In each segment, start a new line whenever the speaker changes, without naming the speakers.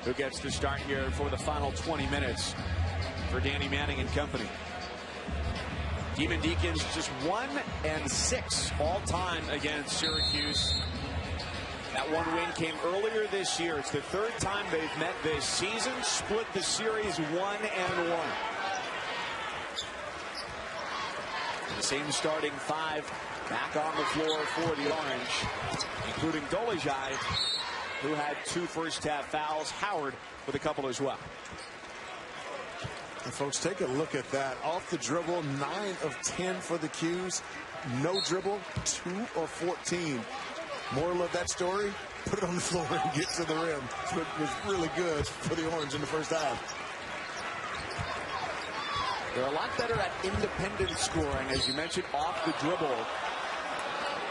who gets to start here for the final 20 minutes for Danny Manning and company. Demon Deacons just 1-6 all time against Syracuse. That one win came earlier this year. It's the third time they've met this season. Split the series 1-1. The same starting five back on the floor for the Orange, including Dolezaj, who had 2 first-half fouls. Howard with a couple as well.
And folks, take a look at that. Off the dribble, 9 of 10 for the Qs. No dribble, 2 of 14. Moral of that story, put it on the floor and get to the rim. So it was really good for the Orange in the first half.
They're a lot better at independent scoring, as you mentioned, off the dribble.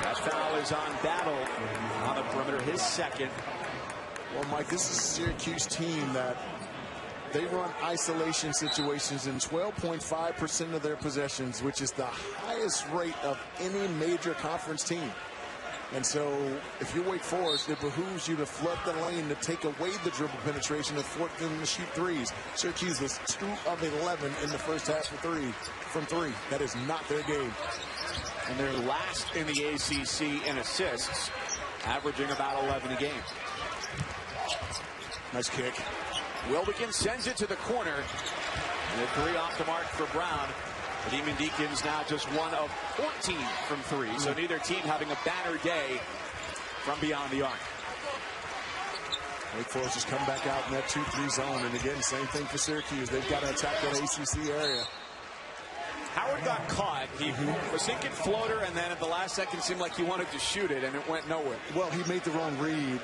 That foul is on Battle on the perimeter, his second.
Well, Mike, this is a Syracuse team that they run isolation situations in 12.5% of their possessions, which is the highest rate of any major conference team. And so if you're WakeForest, it behooves you to flood the lane to take away the dribble penetration and force them to shoot threes. Syracuse was 2 of 11 in the first half from three. That is not their game.
And they're last in the ACC in assists, averaging about 11 a game.
Nice kick.
Wilbekin sends it to the corner. And the 3 off the mark for Brown. The Demon Deacons now just 1 of 14 from 3. So neither team having a banner day from beyond the arc.
WakeForest has come back out in that 2-3 zone. And again, same thing for Syracuse. They've got to attack that ACC area.
Howard got caught. He was thinking floater, and then at the last second seemed like he wanted to shoot it, and it went nowhere.
Well, he made the wrong read.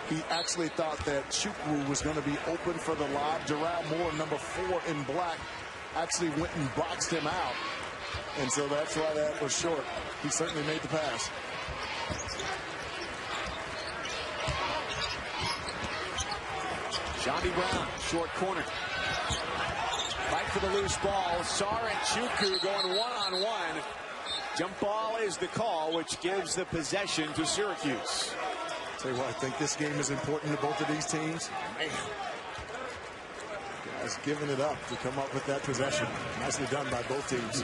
He actually thought that Chukwu was going to be open for the lob. Durrell Moore, number 4 in black, actually went and boxed him out. And so that's why that was short. He certainly made the pass.
Johnny Brown, short corner. Fight for the loose ball. Sar and Chukwu going one-on-one. Jump ball is the call, which gives the possession to Syracuse.
Tell you what, I think this game is important to both of these teams. Man. Guys giving it up to come up with that possession. Nicely done by both teams.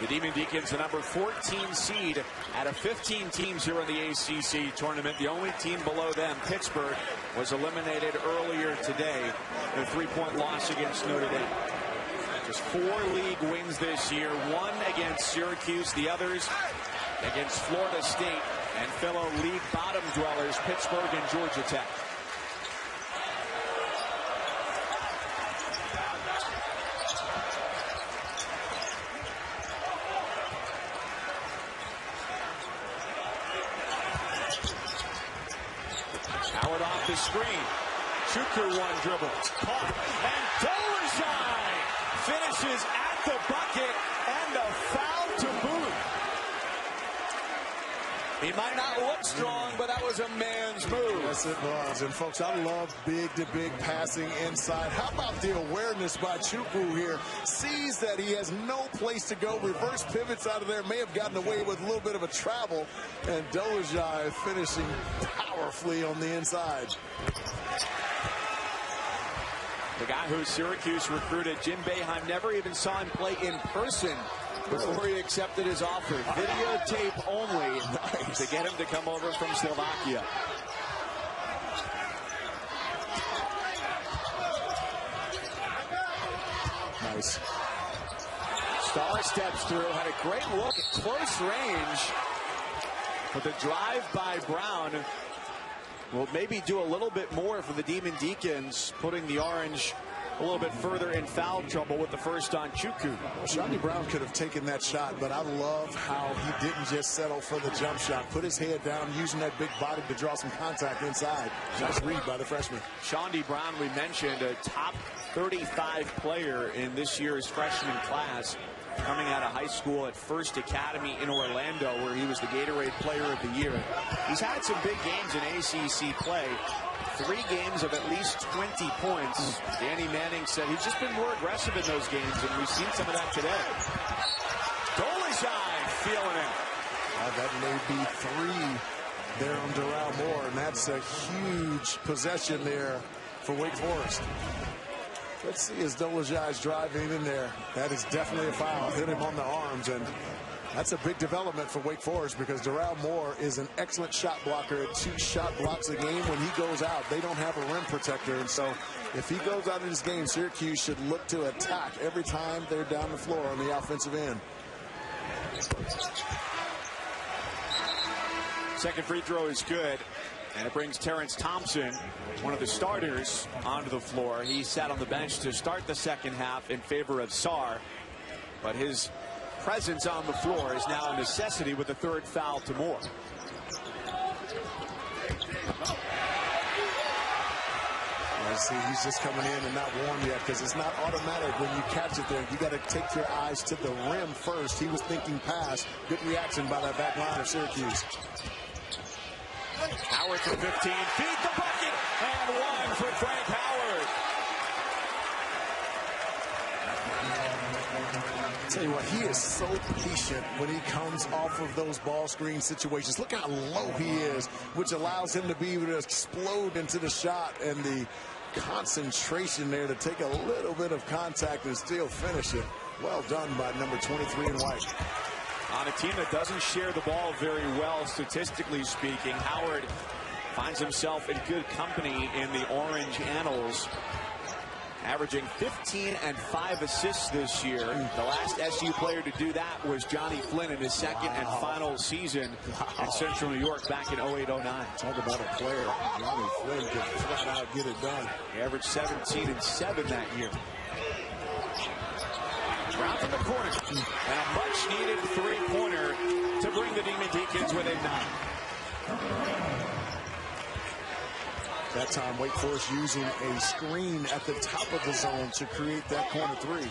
The Demon Deacons, the number 14 seed out of 15 teams here in the ACC tournament. The only team below them, Pittsburgh, was eliminated earlier today in a 3-point loss against Notre Dame. Just 4 league wins this year, 1 against Syracuse, the others against Florida State and fellow league bottom dwellers, Pittsburgh and Georgia Tech. Howard off the screen. Chukwu one dribble. Caught. And Dolezaj finishes at the bucket and a foul to boot. He might not look strong, but that was a man's move.
Yes, it was. And, folks, I love big-to-big passing inside. How about the awareness by Chukwu here? Sees that he has no place to go. Reverse pivots out of there. May have gotten away with a little bit of a travel. And Dolezaj finishing powerfully on the inside.
The guy who Syracuse recruited, Jim Boeheim, never even saw him play in person before he accepted his offer. Videotape only to get him to come over from Slovakia.
Nice.
Starr steps through, had a great look at close range. But the drive by Brown will maybe do a little bit more for the Demon Deacons, putting the Orange a little bit further in foul trouble with the first on Chukwu.
Johnny Brown could have taken that shot, but I love how he didn't just settle for the jump shot. Put his head down, using that big body to draw some contact inside. Nice read by the freshman.
Johnny Brown, we mentioned, a top 35 player in this year's freshman class, coming out of high school at First Academy in Orlando, where he was the Gatorade Player of the Year. He's had some big games in ACC play. 3 games of at least 20 points. Danny Manning said he's just been more aggressive in those games, and we've seen some of that today. Dolezaj feeling it.
That may be 3 there on Darrell Moore, and that's a huge possession there for Wake Forest. Let's see as Dolezaj's driving in there. That is definitely a foul. Hit him on the arms, and that's a big development for Wake Forest because Darrell Moore is an excellent shot blocker at 2 shot blocks a game. When he goes out, they don't have a rim protector, and so if he goes out in this game, Syracuse should look to attack every time they're down the floor on the offensive end.
Second free throw is good, and it brings Terrence Thompson, one of the starters, onto the floor. He sat on the bench to start the second half in favor of Sarr, but his presence on the floor is now a necessity with the 3rd foul to Moore.
See, he's just coming in and not warm yet because it's not automatic when you catch it there. You got to take your eyes to the rim first. He was thinking pass. Good reaction by that back line of Syracuse.
Howard for 15 feet, the bucket, and 1 for Frank Howard.
Tell you what, he is so patient when he comes off of those ball screen situations. Look how low he is, which allows him to be able to explode into the shot, and the concentration there to take a little bit of contact and still finish it. Well done by number 23 in white.
On a team that doesn't share the ball very well, statistically speaking, Howard finds himself in good company in the orange annals, averaging 15 and 5 assists this year. The last SU player to do that was Johnny Flynn in his second and final season in Central New York back in 08-09.
Talk about a player. Johnny Flynn could flat out get it done.
He averaged 17 and 7 that year. Brown from the corner, and a much-needed three-pointer to bring the Demon Deacons within 9.
That time, Wake Forest using a screen at the top of the zone to create that corner 3.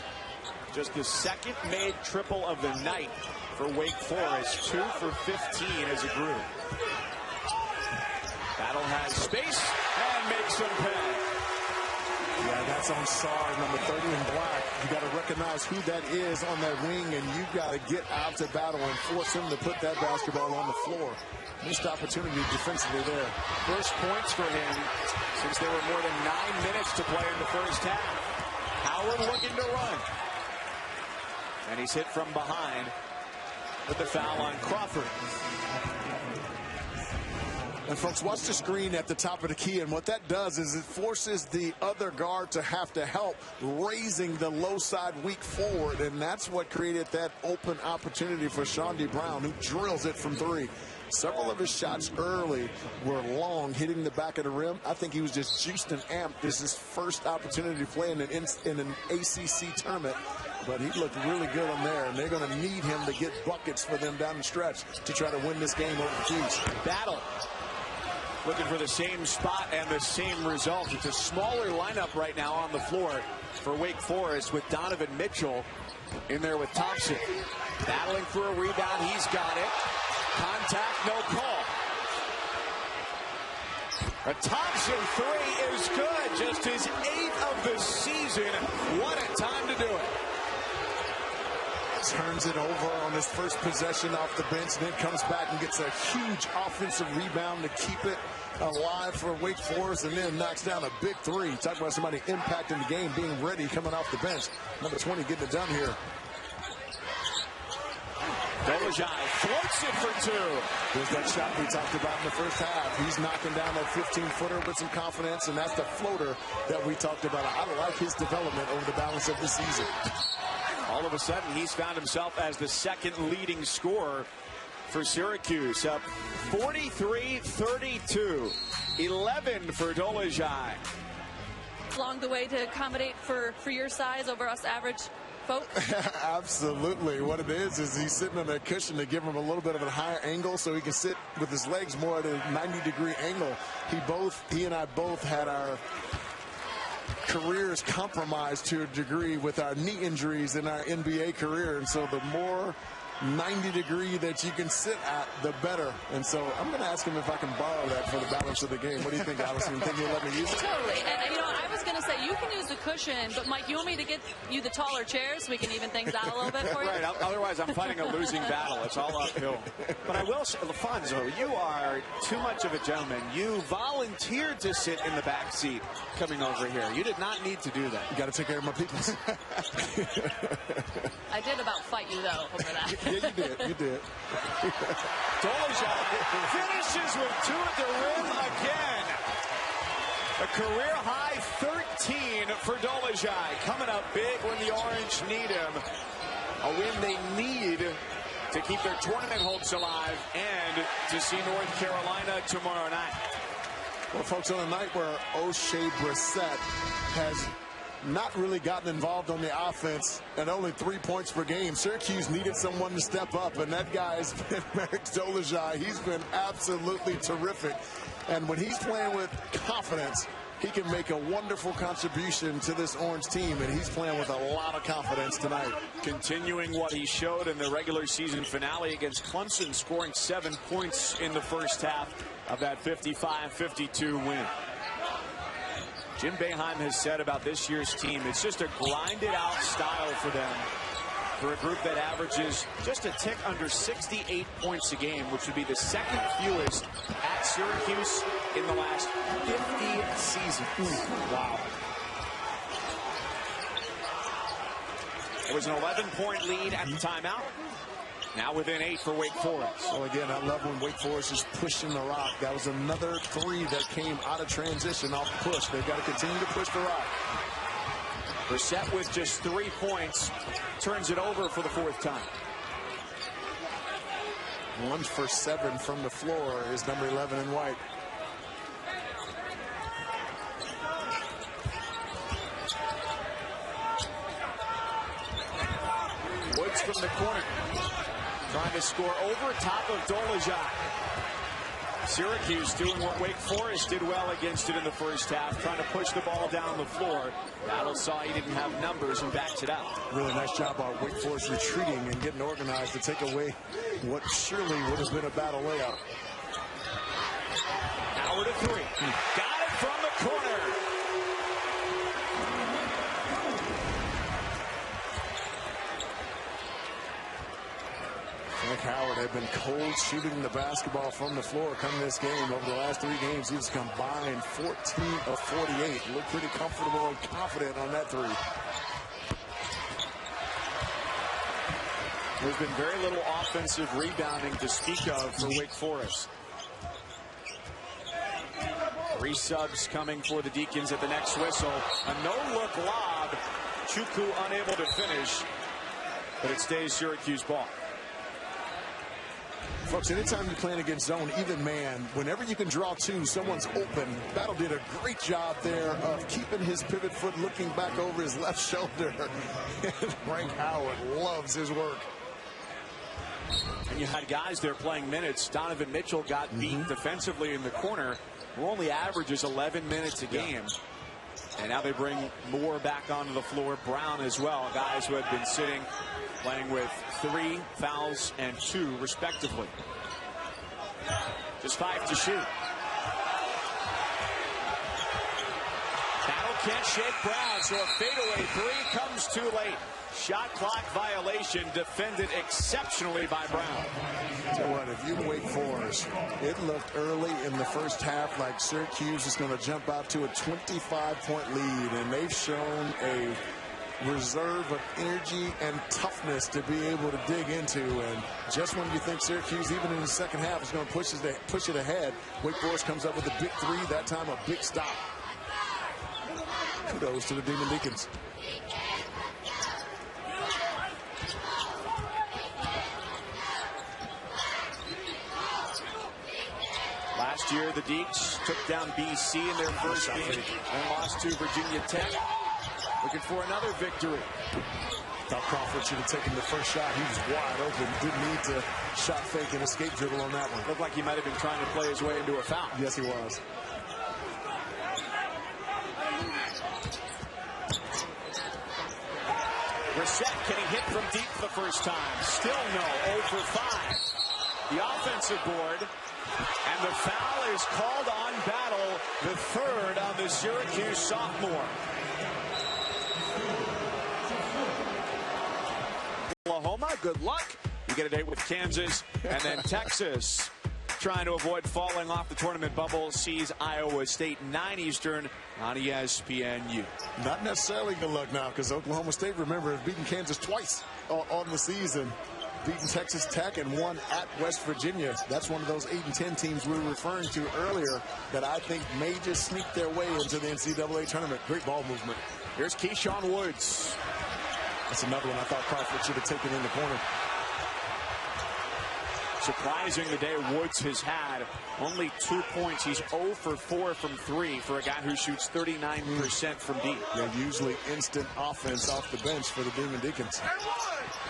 Just the second made triple of the night for Wake Forest, 2 for 15 as a group. Battle has space and makes some pay.
Yeah, that's on Sarr, number 30 in black. You got to recognize who that is on that wing, and you got to get out to Battle and force him to put that basketball on the floor. Missed opportunity defensively there.
First points for him since there were more than 9 minutes to play in the first half. Howard looking to run. And he's hit from behind with the foul on Crawford.
And folks, watch the screen at the top of the key, and what that does is it forces the other guard to have to help raising the low side weak forward, and that's what created that open opportunity for Shawnee Brown, who drills it from 3. Several of his shots early were long, hitting the back of the rim. I think he was just juiced and amped. This is his first opportunity to play in an ACC tournament, but he looked really good on there, and they're going to need him to get buckets for them down the stretch to try to win this game over the Keys.
Battle looking for the same spot and the same result. It's a smaller lineup right now on the floor for Wake Forest with Donovan Mitchell in there with Thompson. Battling for a rebound. He's got it. Contact, no call. A Thompson 3 is good. Just his 8th of the season. What a time to do it.
Turns it over on his first possession off the bench, and then comes back and gets a huge offensive rebound to keep it alive for Wake Forest, and then knocks down a big 3. Talk about somebody impacting the game, being ready, coming off the bench. Number 20 getting it done here.
Dolezaj floats it for 2.
There's that shot we talked about in the first half. He's knocking down that 15-footer with some confidence, and that's the floater that we talked about. I like his development over the balance of the season.
All of a sudden, he's found himself as the second leading scorer for Syracuse, up 43-32, 11 for Dolezaj.
Along the way to accommodate for your size over us average folk.
Absolutely. What it is he's sitting on that cushion to give him a little bit of a higher angle so he can sit with his legs more at a 90-degree angle. He and I both had our careers compromised to a degree with our knee injuries in our NBA career, and so the more 90-degree that you can sit at, the better. And so I'm going to ask him if I can borrow that for the balance of the game. What do you think, Allison? You think he'll let me use it?
Totally. And, you know, I was going to say, you can use the cushion, but, Mike, you want me to get you the taller chairs so we can even things out a little bit for you?
Right. Otherwise, I'm fighting a losing battle. It's all uphill. But I will say, Alfonso, you are too much of a gentleman. You volunteered to sit in the back seat coming over here. You did not need to do that.
You got to take care of my people.
I did about fight you, though, over that.
Yeah, you did. You did.
Dolezaj finishes with 2 at the rim again. A career-high 13 for Dolezaj. Coming up big when the Orange need him. A win they need to keep their tournament hopes alive and to see North Carolina tomorrow night.
Well, folks, on a night where O'Shea Brissett has not really gotten involved on the offense and only 3 points per game, Syracuse needed someone to step up, and that guy has been Marek Dolezaj. He's been absolutely terrific. And when he's playing with confidence, he can make a wonderful contribution to this Orange team, and he's playing with a lot of confidence tonight.
Continuing what he showed in the regular season finale against Clemson, scoring 7 points in the first half of that 55-52 win. Jim Boeheim has said about this year's team, it's just a grinded-out style for them, for a group that averages just a tick under 68 points a game, which would be the second fewest at Syracuse in the last 50 seasons. Wow. It was an 11-point lead at the timeout. Now within 8 for Wake Forest.
Well, again, I love when Wake Forest is pushing the rock. That was another 3 that came out of transition off the push. They've got to continue to push the rock.
Brissett with just 3 points turns it over for the 4th time.
1 for 7 from the floor is number 11 in white.
Woods from the corner, trying to score over top of Dolezaj. Syracuse doing what Wake Forest did well against it in the first half, trying to push the ball down the floor. Battle saw he didn't have numbers and backs it out.
Really nice job by Wake Forest retreating and getting organized to take away what surely would have been a battle layup.
Howard a 3. Got it from the corner.
Frank Howard had been cold shooting the basketball from the floor coming this game. Over the last 3 games, he's combined 14 of 48. Looked pretty comfortable and confident on that 3.
There's been very little offensive rebounding to speak of for Wake Forest. 3 subs coming for the Deacons at the next whistle. A no-look lob. Chukwu unable to finish, but it stays Syracuse ball.
Folks, anytime you're playing against zone, even man, whenever you can draw 2, someone's open. Battle did a great job there of keeping his pivot foot looking back over his left shoulder. And Frank Howard loves his work.
And you had guys there playing minutes. Donovan Mitchell got beat defensively in the corner, who only averages 11 minutes a game. And now they bring Moore back onto the floor. Brown as well, guys who had been sitting, playing with 3 fouls and 2 respectively. Just 5 to shoot. Battle can't shake Brown, so a fadeaway 3 comes too late. Shot clock violation defended exceptionally by Brown.
Tell you what, if you Wake Forest, it looked early in the first half like Syracuse is going to jump out to a 25-point lead, and they've shown a reserve of energy and toughness to be able to dig into. And just when you think Syracuse, even in the second half, is going to push it ahead, Wake Forest comes up with a big 3, that time a big stop. Kudos to the Demon Deacons.
Last year, the Deacs took down BC in their first game and lost to Virginia Tech. Looking for another victory.
Thought Crawford should have taken the first shot. He was wide open. Didn't need to shot fake and escape dribble on that one.
Looked like he might have been trying to play his way into a foul.
Yes, he was.
Brissett, can he hit from deep the first time? Still no, 0 for 5. The offensive board, and the foul is called on Battle, the third on the Syracuse sophomore. Oklahoma, good luck. You get a date with Kansas, and then Texas, trying to avoid falling off the tournament bubble, sees Iowa State 9 Eastern on ESPNU.
Not necessarily good luck now, because Oklahoma State, remember, has beaten Kansas twice on the season. Beaten Texas Tech and won at West Virginia. That's one of those 8 and 10 teams we were referring to earlier that I think may just sneak their way into the NCAA tournament. Great ball movement.
Here's Keyshawn Woods.
That's another one I thought Crawford should have taken in the corner.
Surprising the day Woods has had. Only 2 points. He's 0 for 4 from 3 for a guy who shoots 39% from deep.
Yeah, usually instant offense off the bench for the Demon Deacons.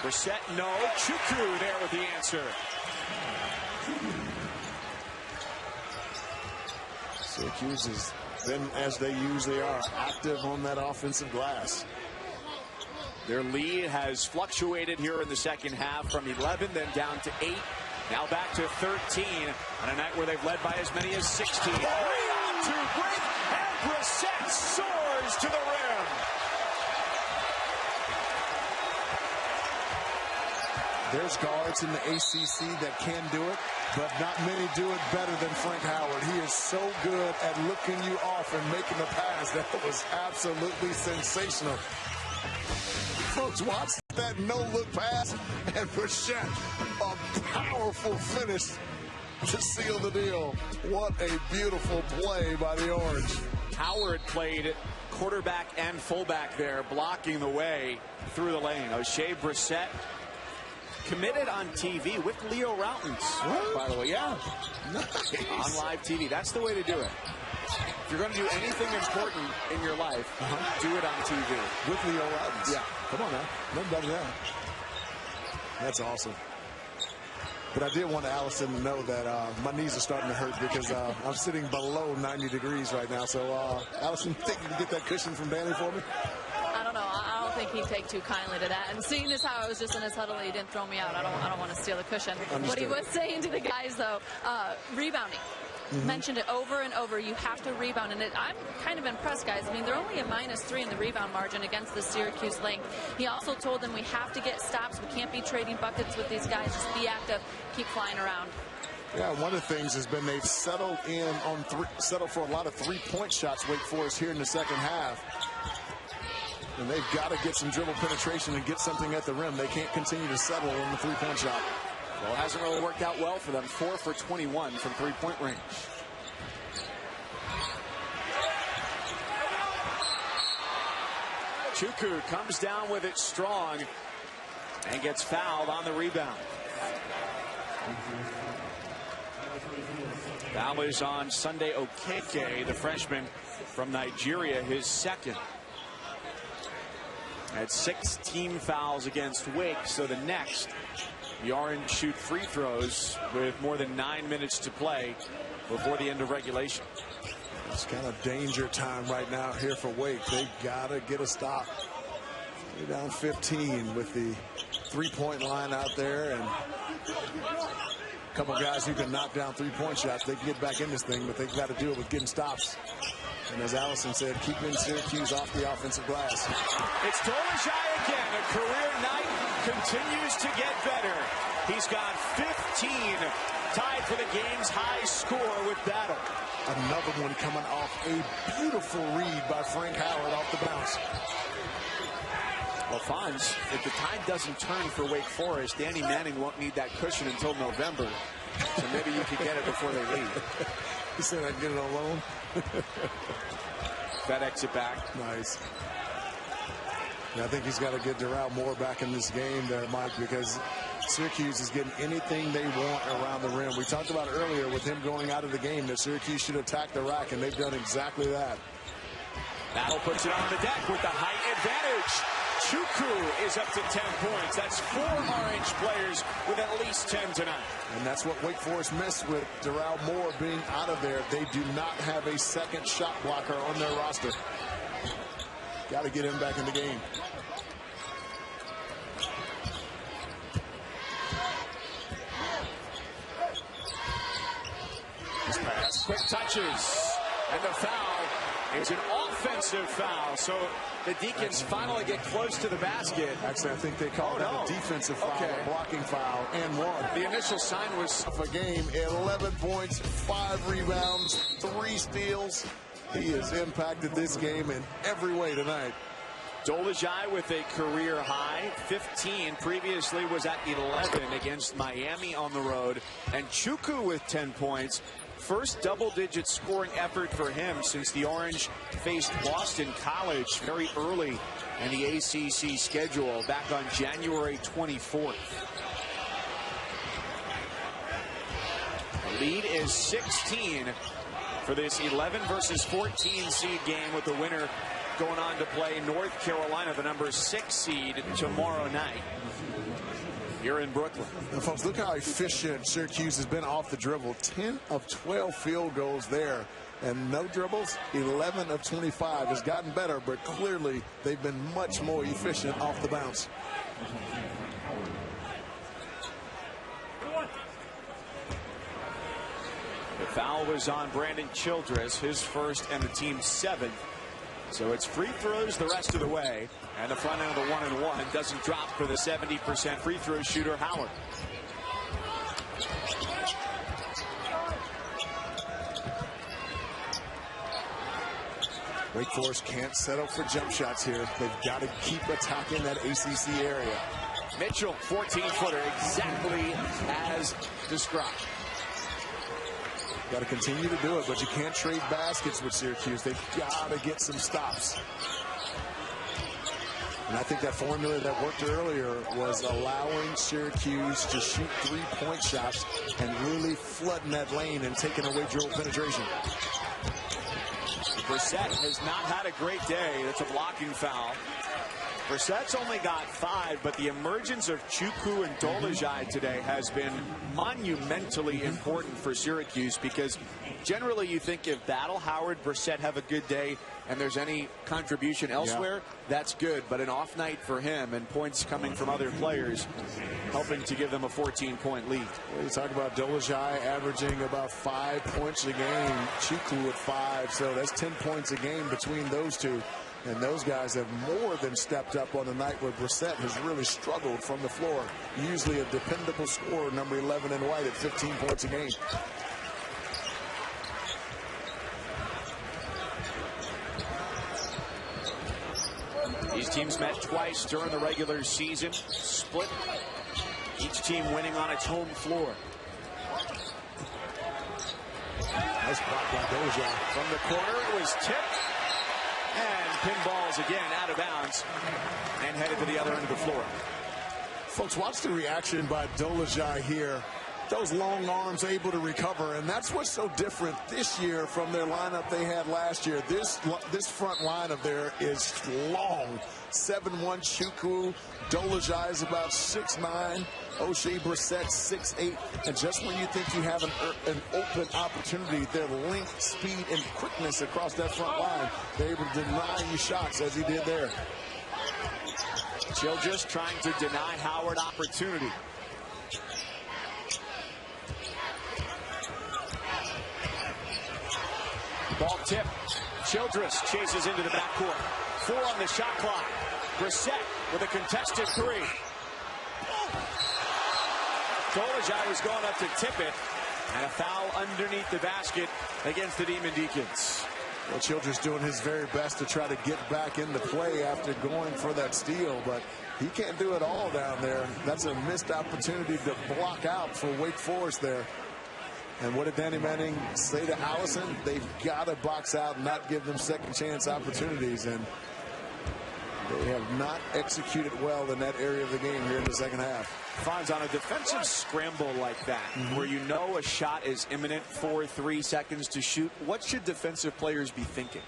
Brissett, no. Chukwu there with the answer.
Syracuse has been, as they usually are, active on that offensive glass.
Their lead has fluctuated here in the second half from 11, then down to 8. Now back to 13 on a night where they've led by as many as 16. 3 on to break, and Brissett soars to the rim.
There's guards in the ACC that can do it, but not many do it better than Frank Howard. He is so good at looking you off and making the pass. That was absolutely sensational. Folks, watch that no-look pass, and Brissett, a powerful finish to seal the deal. What a beautiful play by the Orange.
Howard played quarterback and fullback there, blocking the way through the lane. O'Shea Brissett committed on TV with Leo Routens, by the way. Yeah,
nice.
On live TV. That's the way to do it. If you're going to do anything important in your life, do it on TV.
With Leo Routens.
Yeah.
Come on now. Nothing better than that. That's awesome. But I did want Allison to know that my knees are starting to hurt because I'm sitting below 90 degrees right now. So, Allison, think you can get that cushion from Danny for me?
I don't know. I don't think he'd take too kindly to that. And seeing as how I was just in his huddle, he didn't throw me out. I don't want to steal the cushion.
Understood.
What he was saying to the guys, though, rebounding. Mentioned it over and over. You have to rebound, and I'm kind of impressed, guys. I mean, they're only a -3 in the rebound margin against the Syracuse length. He also told them we have to get stops. We can't be trading buckets with these guys. Just be active, keep flying around.
Yeah, one of the things has been they've settled in on settled for a lot of 3-point shots. Wake Forest here in the second half, and they've got to get some dribble penetration and get something at the rim. They can't continue to settle on the 3-point shot.
Well, it hasn't really worked out well for them. 4 for 21 from 3-point range. Chukwu comes down with it strong and gets fouled on the rebound. Foul is on Sunday Okeke, the freshman from Nigeria, his second. Had 6 team fouls against Wake, so the next, the Orange shoot free throws with more than 9 minutes to play before the end of regulation.
It's kind of danger time right now here for Wake. They've got to get a stop. They're down 15 with the 3-point line out there, and a couple guys who can knock down 3-point shots. They can get back in this thing, but they've got to do it with getting stops. And as Allison said, keeping Syracuse off the offensive glass.
It's Dolezaj again. A career night continues to get better. He's got 15, tied for the game's high score with Battle.
Another one coming off a beautiful read by Frank Howard off the bounce.
Well, Fonz, if the tide doesn't turn for Wake Forest, Danny Manning won't need that cushion until November. So maybe you can get it before they leave.
He said I can get it on loan.
FedEx it back.
Nice. Yeah, I think he's got to get Darrell Moore back in this game there, Mike, because Syracuse is getting anything they want around the rim. We talked about earlier with him going out of the game that Syracuse should attack the rack, and they've done exactly that.
Battle puts it on the deck with the height advantage. Chukwu is up to 10 points. That's 4 Orange players with at least 10 tonight.
And that's what Wake Forest missed with Darrell Moore being out of there. They do not have a second shot blocker on their roster. Got to get him back in the game. Nice pass.
Quick touches. And the foul is an offensive foul. So the Deacons finally get close to the basket.
Actually, I think they called that a defensive foul, a blocking foul, and one.
The initial sign was
of a game, 11 points, 5 rebounds, 3 steals. He has impacted this game in every way tonight.
Dolezaj with a career high 15. Previously was at 11 against Miami on the road. And Chukwu with 10 points. First double-digit scoring effort for him since the Orange faced Boston College very early in the ACC schedule back on January 24th. The lead is 16 for this 11 versus 14 seed game, with the winner going on to play North Carolina, the number 6 seed, tomorrow night here in Brooklyn.
And folks, look how efficient Syracuse has been off the dribble. 10 of 12 field goals there, and no dribbles. 11 of 25 has gotten better, but clearly they've been much more efficient off the bounce.
The foul was on Brandon Childress, his first and the team's 7th. So it's free throws the rest of the way. And the front end of the 1-and-1 doesn't drop for the 70% free throw shooter, Howard.
WakeForest can't settle for jump shots here. They've got to keep attacking that ACC area.
Mitchell, 14-footer, exactly as described.
Got to continue to do it, but you can't trade baskets with Syracuse. They've got to get some stops. And I think that formula that worked earlier was allowing Syracuse to shoot 3-point shots and really flooding that lane and taking away dribble penetration.
Brissett has not had a great day. That's a blocking foul. Brissett's only got 5, but the emergence of Chukwu and Dolezaj today has been monumentally important for Syracuse, because generally you think if Battle, Howard, Brissett have a good day and there's any contribution elsewhere, that's good. But an off night for him and points coming from other players helping to give them a 14-point lead.
Well, you talk about Dolezaj averaging about 5 points a game, Chukwu with 5, so that's 10 points a game between those two. And those guys have more than stepped up on a night where Brissett has really struggled from the floor. Usually a dependable scorer, number 11 in white, at 15 points a game.
These teams met twice during the regular season, split, each team winning on its home floor.
Nice block by Dolezaj.
From the corner, it was tipped. And pinballs again out of bounds and headed to the other end of the floor.
Folks, watch the reaction by Dolezaj here. Those long arms able to recover, and that's what's so different this year from their lineup they had last year. This front line of there is long. 7'1" Chukwu. Dolezaj is about 6'9". O'Shea Brissett 6'8", and just when you think you have an open opportunity, their length, speed, and quickness across that front line, they're able to deny you shots as he did there.
Childress trying to deny Howard opportunity. Ball tip. Childress chases into the backcourt. 4 on the shot clock. Brissett with a contested 3. Dolezaj was going up to tip it, and a foul underneath the basket against the Demon Deacons.
Well, Childress doing his very best to try to get back into play after going for that steal, but he can't do it all down there. That's a missed opportunity to block out for WakeForest there. And what did Danny Manning say to Allison? They've got to box out and not give them second chance opportunities, and they have not executed well in that area of the game here in the second half.
Fonz, on a defensive scramble like that, where you know a shot is imminent, 3 seconds to shoot, what should defensive players be thinking?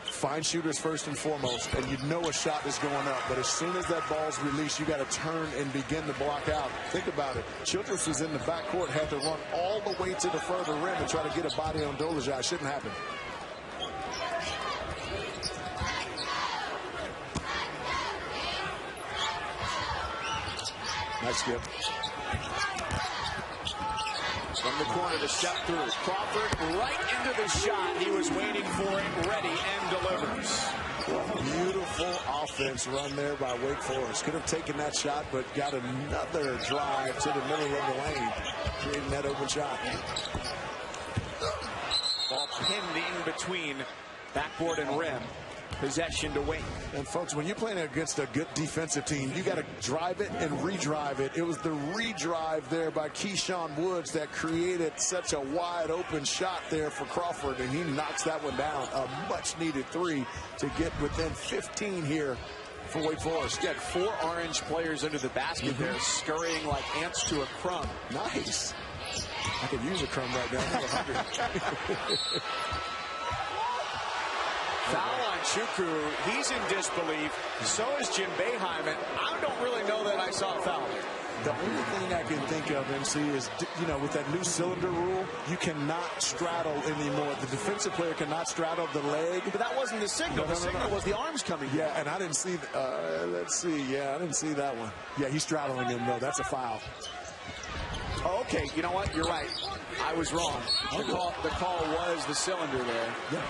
Find shooters first and foremost, and you know a shot is going up. But as soon as that ball's released, you got to turn and begin to block out. Think about it. Childress was in the backcourt, had to run all the way to the further rim and try to get a body on Dolezaj. Shouldn't happen. Nice skip.
From the corner to step through. Crawford right into the shot. He was waiting for it, ready, and delivers.
Beautiful offense run there by Wake Forest. Could have taken that shot, but got another drive to the middle of the lane, creating that open shot.
Ball pinned in between backboard and rim. Possession to Wake.
And folks, when you're playing against a good defensive team, you got to drive it and redrive it. It was the redrive there by Keyshawn Woods that created such a wide open shot there for Crawford, and he knocks that one down. A much needed three to get within 15 here for Wake Forest.
Get 4 orange players under the basket there, scurrying like ants to a crumb.
Nice. I could use a crumb right now. I'm hungry.
Foul on Chukwu. He's in disbelief. So is Jim Boeheim. And I don't really know that I saw a foul there.
The only thing I can think of, MC, is, you know, with that new cylinder rule, you cannot straddle anymore. The defensive player cannot straddle the leg.
But that wasn't the signal. The signal was the arms coming.
Yeah, and I didn't see, let's see. Yeah, I didn't see that one. Yeah, he's straddling him, though. That's a foul.
Oh, okay, you know what? You're right. I was wrong. The call was the cylinder there.
Yeah.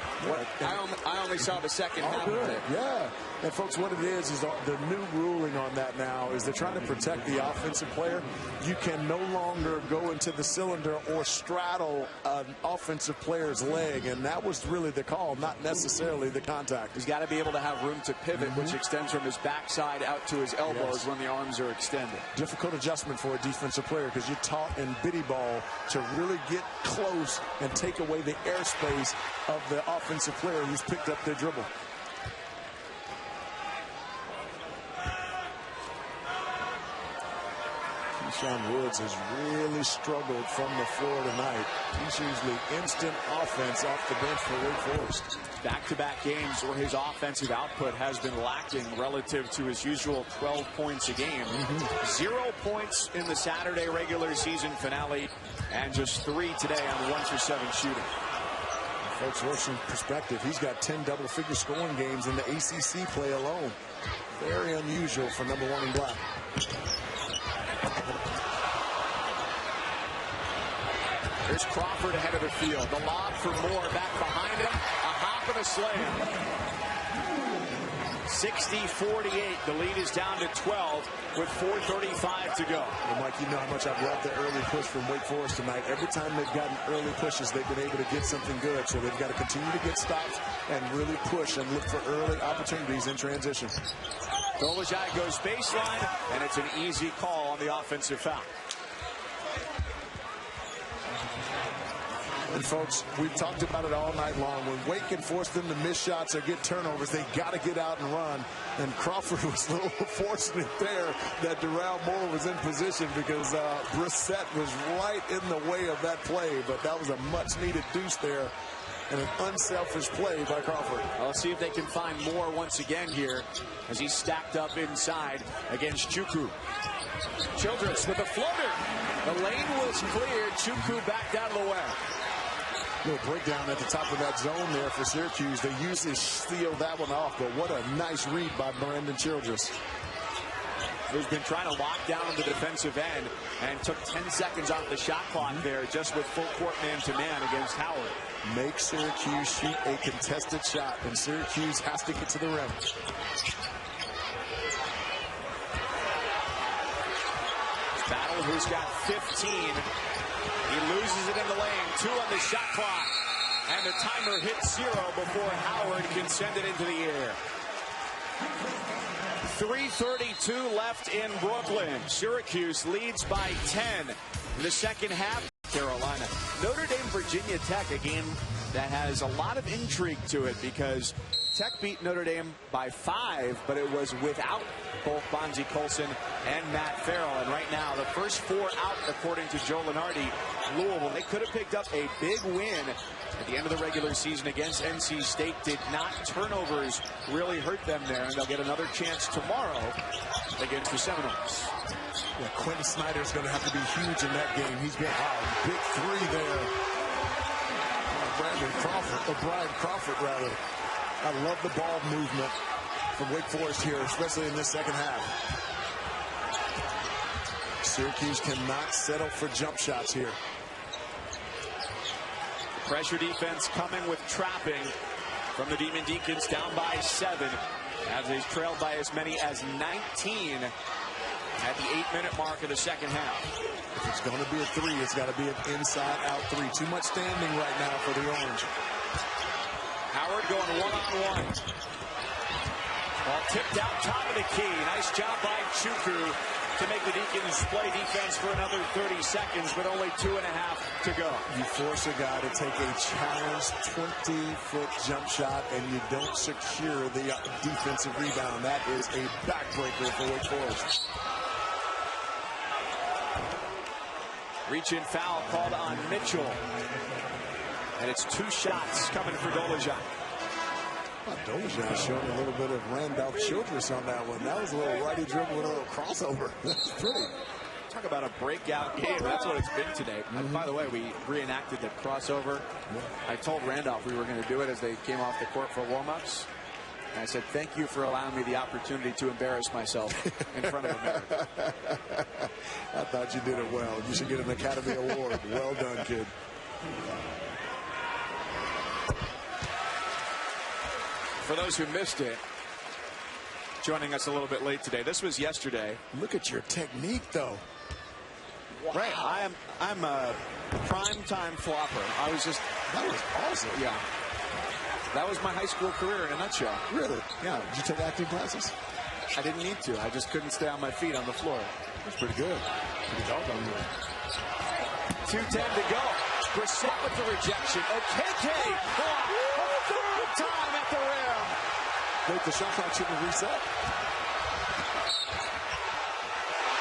I only saw the second half of it.
Yeah. And folks, what it is the new ruling on that now is they're trying to protect the offensive player. You can no longer go into the cylinder or straddle an offensive player's leg, and that was really the call, not necessarily the contact.
He's got to be able to have room to pivot, which extends from his backside out to his elbows when the arms are extended.
Difficult adjustment for a defensive player because you're taught in biddy ball to really get close and take away the airspace of the offensive player who's picked up their dribble. Keyshawn Woods has really struggled from the floor tonight. He's usually instant offense off the bench for Wake Forest.
Back-to-back games where his offensive output has been lacking relative to his usual 12 points a game. 0 points in the Saturday regular season finale, and just 3 today on 1 for 7 shooting.
Folks, for some perspective, he's got 10 double-figure scoring games in the ACC play alone. Very unusual for number 1 in black.
Here's Crawford ahead of the field. The lob for Moore back behind him. A hop and a slam. 60-48. The lead is down to 12 with 4:35 to go.
Well, Mike, you know how much I've loved the early push from Wake Forest tonight. Every time they've gotten early pushes, they've been able to get something good. So they've got to continue to get stops and really push and look for early opportunities in transition.
Dolajai goes baseline, and it's an easy call on the offensive foul.
And folks, we've talked about it all night long. When Wake can force them to miss shots or get turnovers, they got to get out and run. And Crawford was a little fortunate there that Darrell Moore was in position because Brissett was right in the way of that play. But that was a much-needed deuce there and an unselfish play by Crawford.
I'll see if they can find Moore once again here as he's stacked up inside against Chukwu. Childress with a floater. The lane was cleared. Chukwu backed out of the way.
Little breakdown at the top of that zone there for Syracuse. They usually steal that one off, but what a nice read by Brandon Childress.
Who's been trying to lock down the defensive end and took 10 seconds off the shot clock there just with full court man-to-man against Howard.
Make Syracuse shoot a contested shot, and Syracuse has to get to the rim.
Battle, who's got 15. He loses it in the lane. 2 on the shot clock. And the timer hits 0 before Howard can send it into the air. 3:32 left in Brooklyn. Syracuse leads by 10 in the second half. Carolina. Notre Dame, Virginia Tech, a game that has a lot of intrigue to it because Tech beat Notre Dame by 5, but it was without both Bonzie Colson and Matt Farrell. And right now, the first 4 out, according to Joe Lunardi. Louisville, they could have picked up a big win at the end of the regular season against NC State. Did not. Turnovers really hurt them there, and they'll get another chance tomorrow against the Seminoles.
Yeah, Quentin Snyder's going to have to be huge in that game. He's got a big 3 there. Brian Crawford, rather. I love the ball movement from Wake Forest here, especially in this second half. Syracuse cannot settle for jump shots here.
Pressure defense coming with trapping from the Demon Deacons, down by 7, as they trailed by as many as 19 at the 8-minute mark of the second half.
If it's going to be a 3, it's got to be an inside-out 3. Too much standing right now for the Orange.
Howard going one-on-one. Ball tipped out top of the key. Nice job by Chukwu to make the Deacons play defense for another 30 seconds, but only 2.5 to go. You
force a guy to take a challenged 20-foot jump shot, and you don't secure the defensive rebound. That is a backbreaker for Wake Forest.
Reach-in foul called on Mitchell. And it's 2 shots coming for Dolezaj.
Dolezaj showing a little bit of Randolph Childress on that one. That was a little righty dribble with a little crossover. That's pretty.
Talk about a breakout game. That's what it's been today. And by the way, we reenacted the crossover. I told Randolph we were going to do it as they came off the court for warm-ups. And I said, thank you for allowing me the opportunity to embarrass myself in front of America.
I thought you did it well. You should get an Academy Award. Well done, kid.
For those who missed it, joining us a little bit late today, this was yesterday.
Look at your technique, though.
Wow. Right, I'm a prime-time flopper.
That was awesome.
Yeah. That was my high school career in a nutshell.
Really? Yeah. Did you take acting classes?
I didn't need to. I just couldn't stay on my feet on the floor.
That's pretty good. Pretty doggone good.
2:10 to go. Brissett with the rejection. Okeke. Third time at the rim.
Wait, the shot clock shouldn't reset.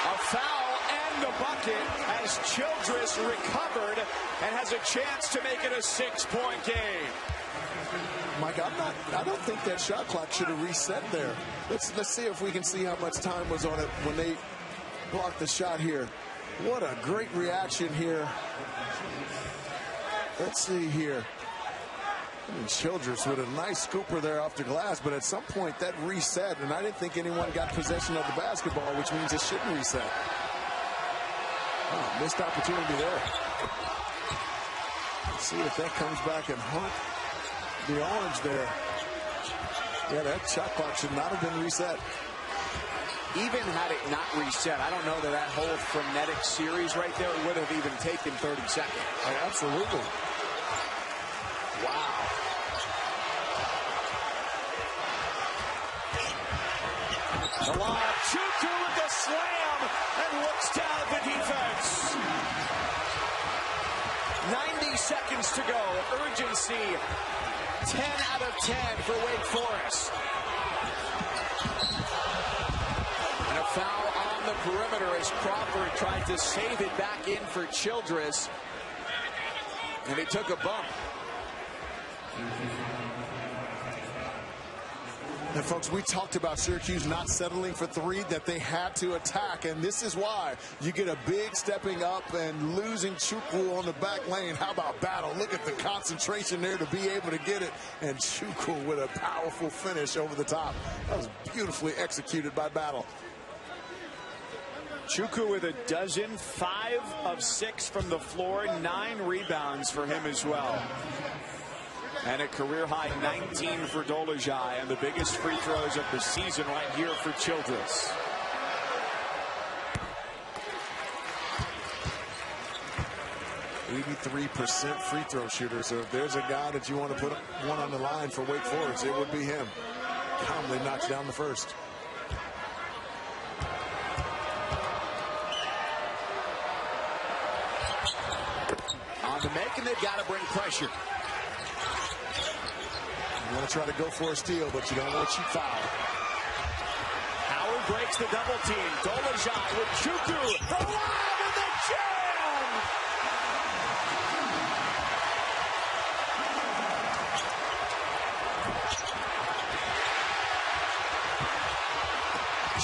A foul and the bucket as Childress recovered and has a chance to make it a 6-point game.
Mike, I don't think that shot clock should have reset there. Let's see if we can see how much time was on it when they blocked the shot here. What a great reaction here. Let's see here. Childress with a nice scooper there off the glass, but at some point that reset, and I didn't think anyone got possession of the basketball, which means it shouldn't reset. Oh, missed opportunity there. Let's see if that comes back and haunt the Orange there. Yeah, that shot clock should not have been reset.
Even had it not reset, I don't know that whole frenetic series right there would have even taken 30 seconds.
Oh, absolutely.
Wow. The lob, Chukwu with the slam, and looks down at the defense. 90 seconds to go. Urgency. 10 out of 10 for Wake Forest. And a foul on the perimeter as Crawford tried to save it back in for Childress. And he took a bump.
And folks, we talked about Syracuse not settling for 3, that they had to attack, and this is why. You get a big stepping up and losing Chukwu on the back lane. How about Battle? Look at the concentration there to be able to get it, and Chukwu with a powerful finish over the top. That was beautifully executed by Battle.
Chukwu with a dozen, 5 of 6 from the floor, 9 rebounds for him as well. And a career-high 19 for Dolezaj, and the biggest free throws of the season right here for Childress.
%83 free throw shooter, so if there's a guy that you want to put one on the line for Wake Forest, it would be him. Calmly knocks down the first.
On the make, and they've got to bring pressure.
You want to try to go for a steal, but you don't want to cheap foul.
Howard breaks the double team. Dolezaj with Chukwu. The lob and the jam!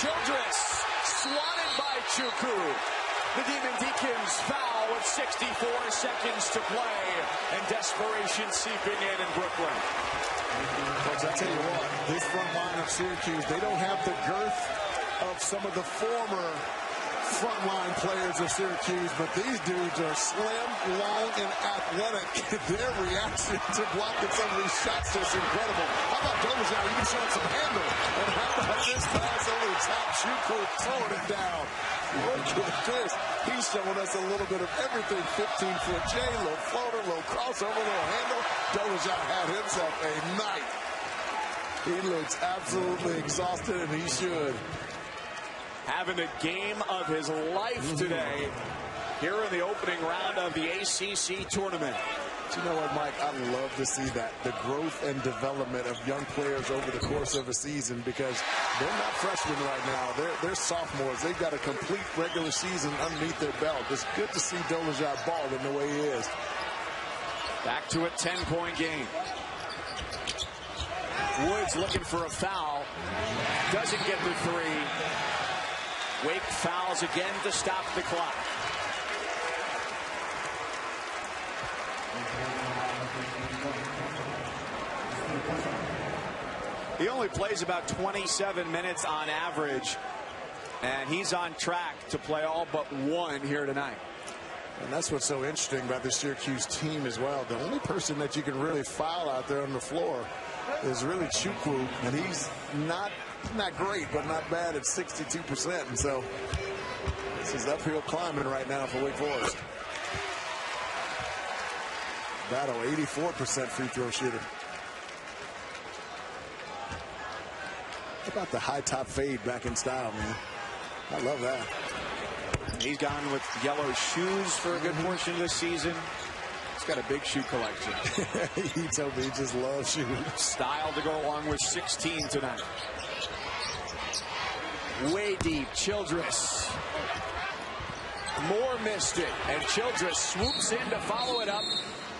Childress swatted by Chukwu. The Demon Deacons foul with 64 seconds to play, and desperation seeping in Brooklyn.
Folks, I tell you what, this front line of Syracuse, they don't have the girth of some of the former frontline players of Syracuse, but these dudes are slim, long, and athletic. Their reaction to blocking some of these shots is incredible. How about Dolejan? You can show some handle. And how about this pass over the top? Shuku throwing it down. Look at this. He's showing us a little bit of everything. 15-foot J, little floater, little crossover, little handle. Dolejan had himself a night. He looks absolutely exhausted, and he should.
Having a game of his life today here in the opening round of the ACC tournament.
You know what, Mike? I love to see that, the growth and development of young players over the course of a season, because they're not freshmen right now. They're sophomores. They've got a complete regular season underneath their belt. It's good to see Dolejan ball in the way he is.
Back to a 10-point game. Woods looking for a foul. Doesn't get the three. Wake fouls again to stop the clock. He only plays about 27 minutes on average, and he's on track to play all but one here tonight.
And that's what's so interesting about the Syracuse team as well. The only person that you can really foul out there on the floor is really Chukwu, and he's not great, but not bad at 62%. And so this is uphill climbing right now for Wake Forest. Battle 84% free throw shooter. How about the high top fade back in style, man? I love that.
He's gone with yellow shoes for a good portion of this season. He's got a big shoe collection.
He told me he just loves shoes.
Style to go along with 16 tonight. Way deep, Childress. Moore missed it, and Childress swoops in to follow it up.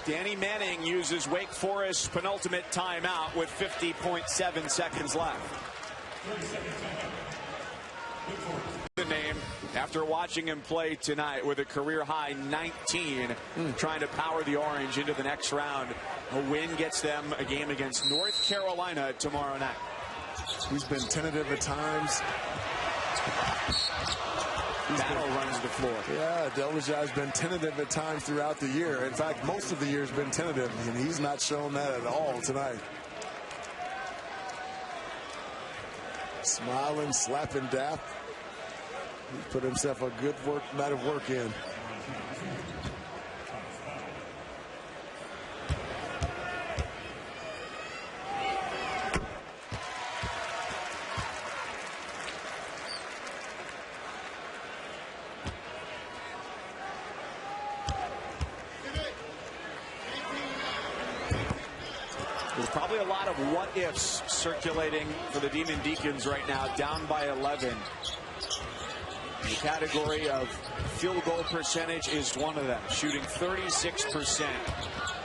Danny Manning uses Wake Forest's penultimate timeout with 50.7 seconds left. The name after watching him play tonight with a career-high 19, trying to power the Orange into the next round. A win gets them a game against North Carolina tomorrow night.
He's been tentative at times.
Battle runs the floor.
Yeah, Dolejan's been tentative at times throughout the year. In fact, most of the year has been tentative, and he's not shown that at all tonight. Smiling, slapping dap. He put himself a good night of work in.
There's probably a lot of what-ifs circulating for the Demon Deacons right now, down by 11. The category of field goal percentage is one of them, shooting 36%,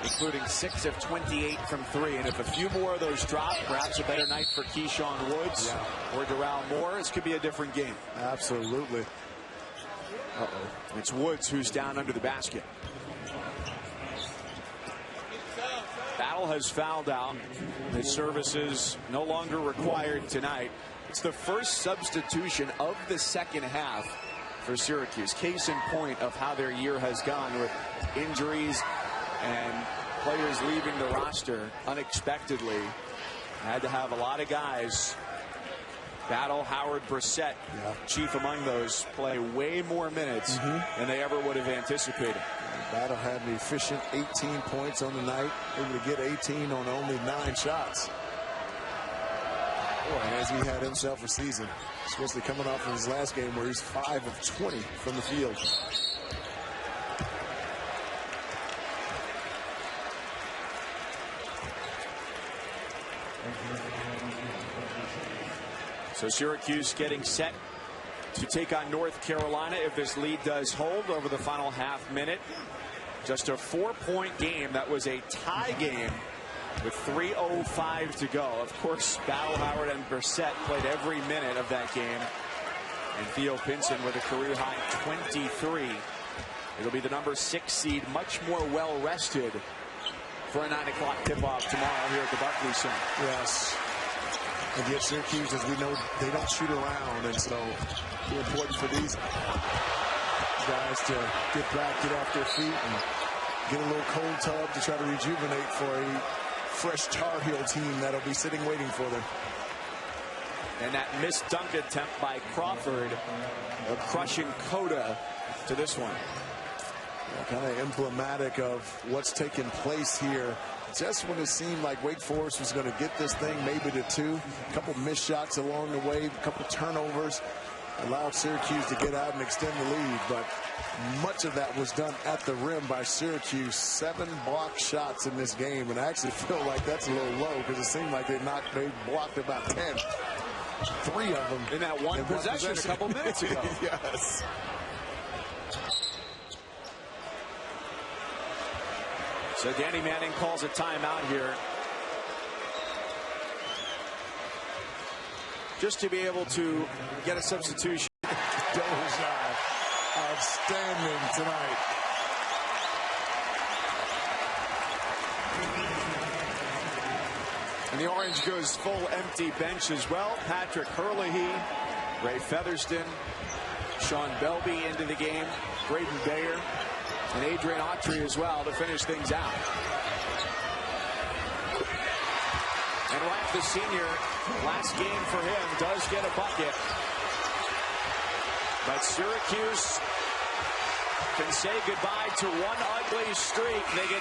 including 6 of 28 from 3. And if a few more of those drop, perhaps a better night for Keyshawn Woods or Darrell Moore, this could be a different game.
Absolutely.
It's Woods who's down under the basket. Battle has fouled out. His services no longer required tonight. It's the first substitution of the second half for Syracuse. Case in point of how their year has gone with injuries and players leaving the roster unexpectedly. Had to have a lot of guys. Battle, Howard, Brissett, chief among those, play way more minutes than they ever would have anticipated.
Battle had an efficient 18 points on the night, able to get 18 on only 9 shots. Boy, has he had himself a season, especially coming off of his last game where he's 5 of 20 from the field.
So Syracuse getting set to take on North Carolina if this lead does hold over the final half minute. Just a 4-point game. That was a tie game with 3:05 to go. Of course, Battle, Howard, and Brissett played every minute of that game. And Theo Pinson with a career-high 23. It'll be the number 6 seed, much more well-rested for a 9 o'clock tip-off tomorrow here at the Barclays Center.
Yes. And yet Syracuse, as we know, they don't shoot around, and so it's important for these guys to get back, get off their feet, and get a little cold tub to try to rejuvenate for a fresh Tar Heel team that'll be sitting waiting for them.
And that missed dunk attempt by Crawford, a crushing coda to this one.
Kind of emblematic of what's taking place here. Just when it seemed like Wake Forest was going to get this thing maybe to 2, a couple missed shots along the way, a couple turnovers, allowed Syracuse to get out and extend the lead. But much of that was done at the rim by Syracuse. 7 blocked shots in this game, and I actually feel like that's a little low because it seemed like they blocked about 10. 3 of them
in that one possession a couple minutes ago.
Yes.
So Danny Manning calls a timeout here, just to be able to get a substitution.
Dozier, outstanding tonight.
And the Orange goes full empty bench as well. Patrick Herlihy, Ray Featherston, Sean Belby into the game, Braden Bayer, and Adrian Autry as well to finish things out. And Rack, the senior, last game for him, does get a bucket. But Syracuse can say goodbye to one ugly streak. They get